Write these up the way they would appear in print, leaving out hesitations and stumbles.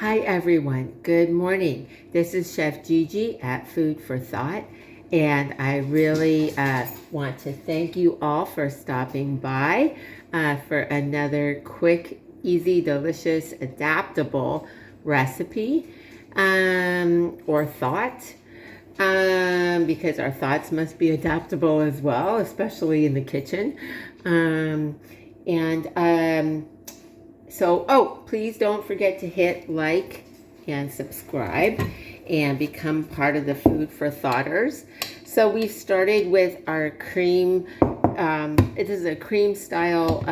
Hi everyone, good morning. This is Chef Gigi at Food for Thought, and I really want to thank you all for stopping by for another quick, easy, delicious, adaptable recipe or thought. Because our thoughts must be adaptable as well, especially in the kitchen. So, please don't forget to hit like and subscribe and become part of the Food for Thoughters. So we've started with our cream, it is a cream style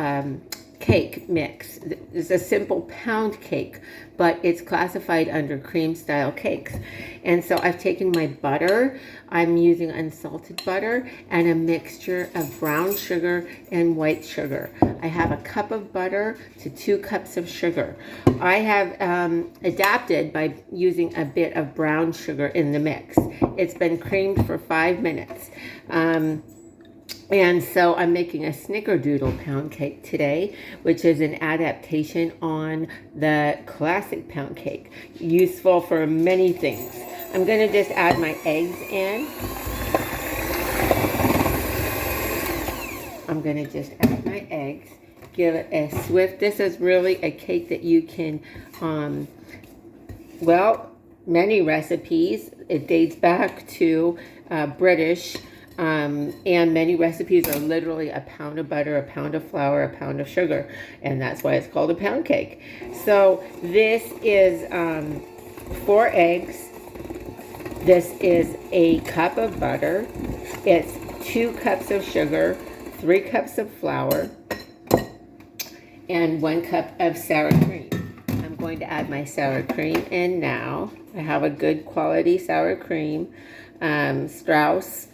cake mix. It's a simple pound cake, but it's classified under cream style cakes. And so I've taken my butter, I'm using unsalted butter, and a mixture of brown sugar and white sugar. I have a cup of butter to 2 cups of sugar. I have adapted by using a bit of brown sugar in the mix. It's been creamed for 5 minutes. And so I'm making a snickerdoodle pound cake today, which is an adaptation on the classic pound cake, useful for many things. I'm going to just add my eggs in. I'm going to just add my eggs, give it a swift. This is really a cake that you can, many recipes. It dates back to British. And many recipes are literally a pound of butter, a pound of flour, a pound of sugar, and that's why it's called a pound cake. So this is 4 eggs. This is a cup of butter. It's 2 cups of sugar, 3 cups of flour, and 1 cup of sour cream. I'm going to add my sour cream in now. I have a good quality sour cream, Strauss.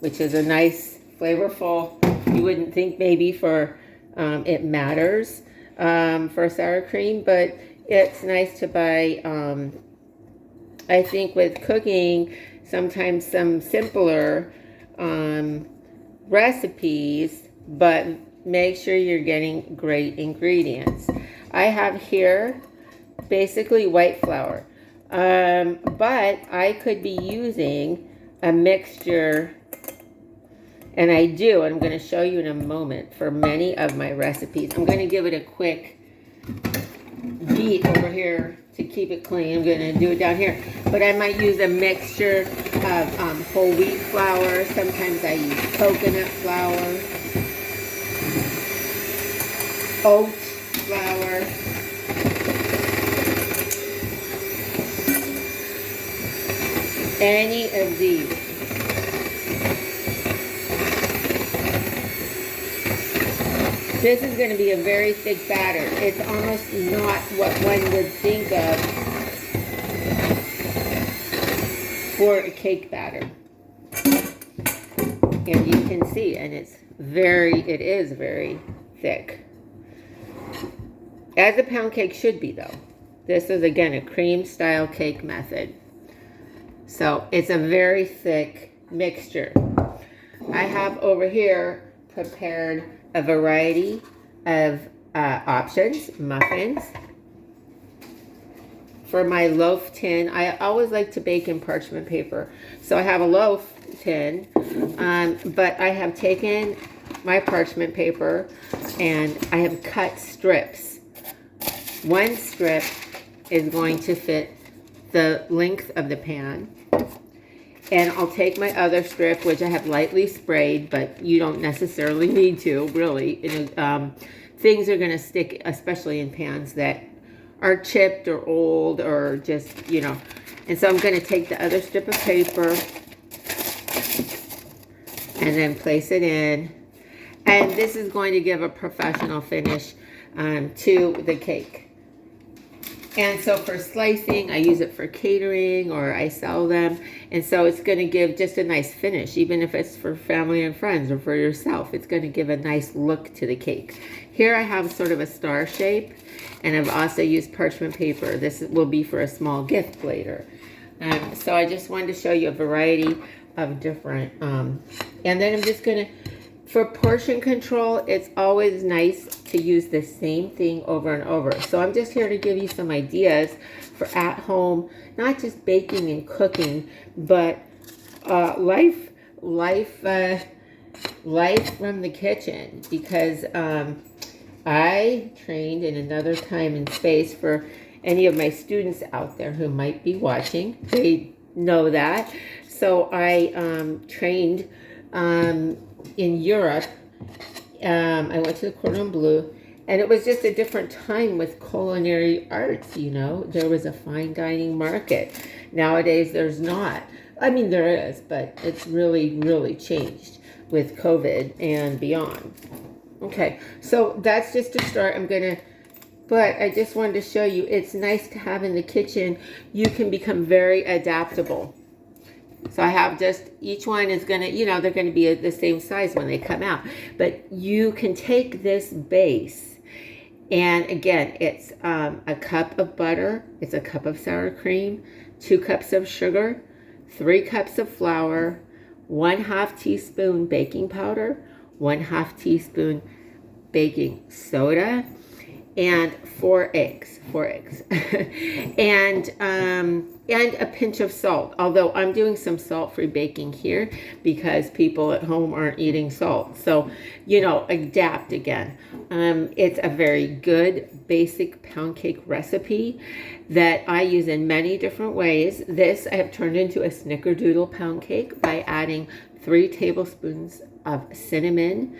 Which is a nice, flavorful, you wouldn't think maybe for it matters for sour cream, but it's nice to buy, I think with cooking, sometimes some simpler recipes, but make sure you're getting great ingredients. I have here basically white flour, but I could be using a mixture, and I do, and I'm going to show you in a moment for many of my recipes. I'm going to give it a quick beat over here to keep it clean. I'm going to do it down here, but I might use a mixture of whole wheat flour. Sometimes I use coconut flour, oat flour, any of these. This is going to be a very thick batter. It's almost not what one would think of for a cake batter. And you can see, and it is very thick. As a pound cake should be though. This is again a cream style cake method. So it's a very thick mixture. I have over here prepared a variety of options, muffins. For my loaf tin, I always like to bake in parchment paper. So I have a loaf tin, but I have taken my parchment paper and I have cut strips. 1 strip is going to fit the length of the pan. And I'll take my other strip, which I have lightly sprayed, but you don't necessarily need to, really. Things are going to stick, especially in pans that are chipped or old or just, And so I'm going to take the other strip of paper and then place it in. And this is going to give a professional finish to the cake. And so for slicing, I use it for catering or I sell them. And so it's going to give just a nice finish, even if it's for family and friends or for yourself. It's going to give a nice look to the cake. Here I have sort of a star shape, and I've also used parchment paper. This will be for a small gift later. So I just wanted to show you a variety of different, and then I'm just going to For portion control, it's always nice to use the same thing over and over. So I'm just here to give you some ideas for at home, not just baking and cooking, but life from the kitchen. Because I trained in another time and space. For any of my students out there who might be watching, they know that. So I trained in Europe. I went to the Cordon Bleu, and it was just a different time with culinary arts, you know. There was a fine dining market. Nowadays, there's not. I mean, there is, but it's really, really changed with COVID and beyond. Okay, so that's just a start. But I just wanted to show you, it's nice to have in the kitchen. You can become very adaptable. So I have just, each one is going to, you know, they're going to be the same size when they come out. But you can take this base, and again, it's a cup of butter, it's a cup of sour cream, 2 cups of sugar, 3 cups of flour, 1/2 teaspoon baking powder, 1/2 teaspoon baking soda, and 4 eggs, and a pinch of salt. Although I'm doing some salt-free baking here because people at home aren't eating salt. So, you know, adapt again. It's a very good basic pound cake recipe that I use in many different ways. This I have turned into a snickerdoodle pound cake by adding 3 tablespoons of cinnamon.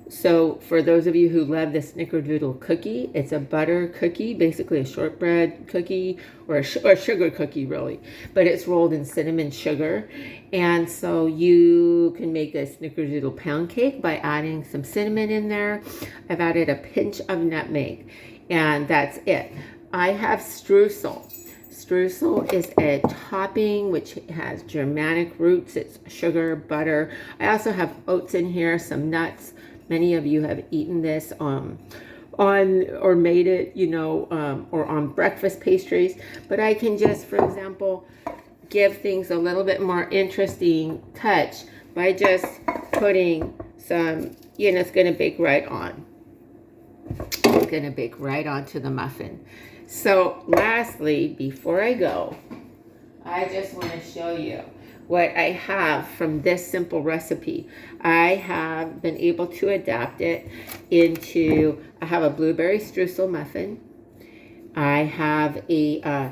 So for those of you who love the snickerdoodle cookie, it's a butter cookie, basically a shortbread cookie or a sugar cookie really, but it's rolled in cinnamon sugar. And so you can make a snickerdoodle pound cake by adding some cinnamon in there. I've added a pinch of nutmeg, and that's it. I have streusel. Streusel is a topping which has Germanic roots. It's sugar, butter. I also have oats in here, some nuts. Many of you have eaten this on or made it, you know, or on breakfast pastries. But I can just, for example, give things a little bit more interesting touch by just putting some, you know, it's going to bake right on. It's going to bake right onto the muffin. So lastly, before I go, I just want to show you what I have from this simple recipe. I have been able to adapt it into, I have a blueberry streusel muffin. I have a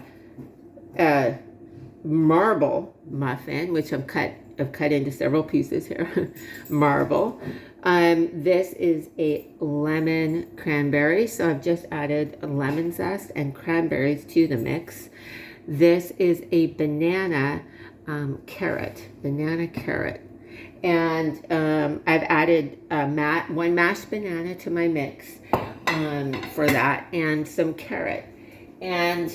marble muffin, which I've cut into several pieces here. Marble. This is a lemon cranberry, so I've just added lemon zest and cranberries to the mix. This is a banana carrot, and I've added one mashed banana to my mix for that, and some carrot. And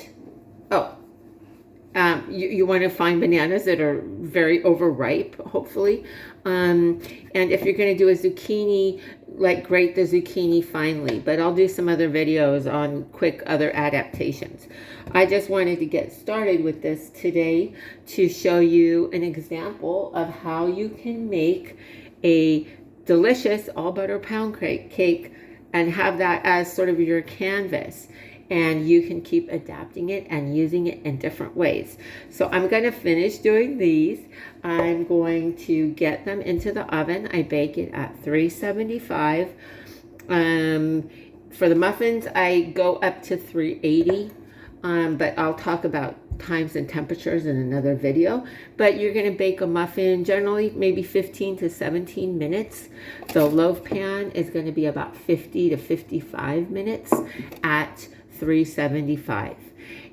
you want to find bananas that are very overripe, hopefully. And if you're going to do a zucchini, like grate the zucchini finely. But I'll do some other videos on quick other adaptations. I just wanted to get started with this today to show you an example of how you can make a delicious all butter pound cake and have that as sort of your canvas. And you can keep adapting it and using it in different ways. So I'm going to finish doing these. I'm going to get them into the oven. I bake it at 375. For the muffins, I go up to 380. But I'll talk about times and temperatures in another video. But you're going to bake a muffin generally maybe 15 to 17 minutes. The loaf pan is going to be about 50 to 55 minutes at 375.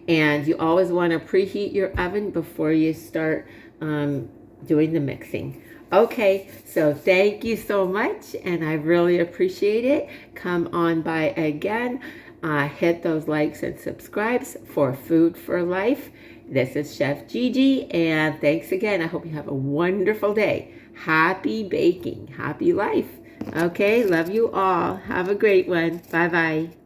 And you always want to preheat your oven before you start doing the mixing. Okay, so thank you so much, and I really appreciate it. Come on by again. Hit those likes and subscribes for Food for Life. This is Chef Gigi, and thanks again. I hope you have a wonderful day. Happy baking, happy life. Okay, love you all. Have a great one. Bye-bye.